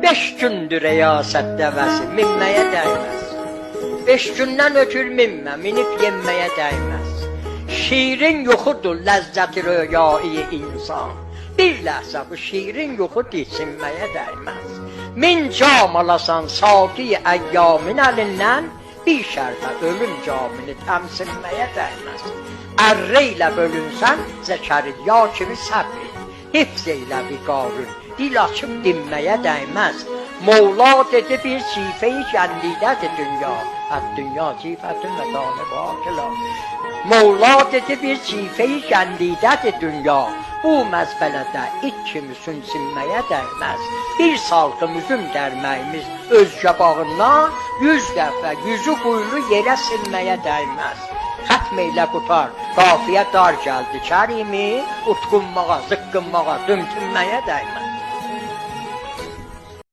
5 gündür reyasət dəvəsi, minməyə dəyməz. 5 gündən ötür minmə, minib yenməyə dəyməz. Şiirin yoxudur ləzzəti röyai insan. Bir ləhzə bu şiirin yoxudur içinməyə dəyməz. 1000 cam alasan saqi əyyamın əlindən, bir şərtə ölüm camını təmsilməyə dəyməz. Ərrə ilə bölünsən, Zəkəriyya kimi səbr et. Hifz eylə viqarın, dil açıb dinməyə dəyməz. Mevla dedi bir sifə-i kəndidədir dünya. Dünya sifətün mətanı bakıla. Mevla dedi bir sifə-i kəndidədir dünya. Bu məzbələdə it kimi sünsinməyə dəyməz. Bir salqım üzüm dərməyimiz özgə bağından 100 dəfə yüzü quyru yerə silməyə dəyməz. Xətm eylə qutar, qafiyə dar gəldi kərimi, utqunmağa, zıqqınmağa, dümkünməyə dəyməz.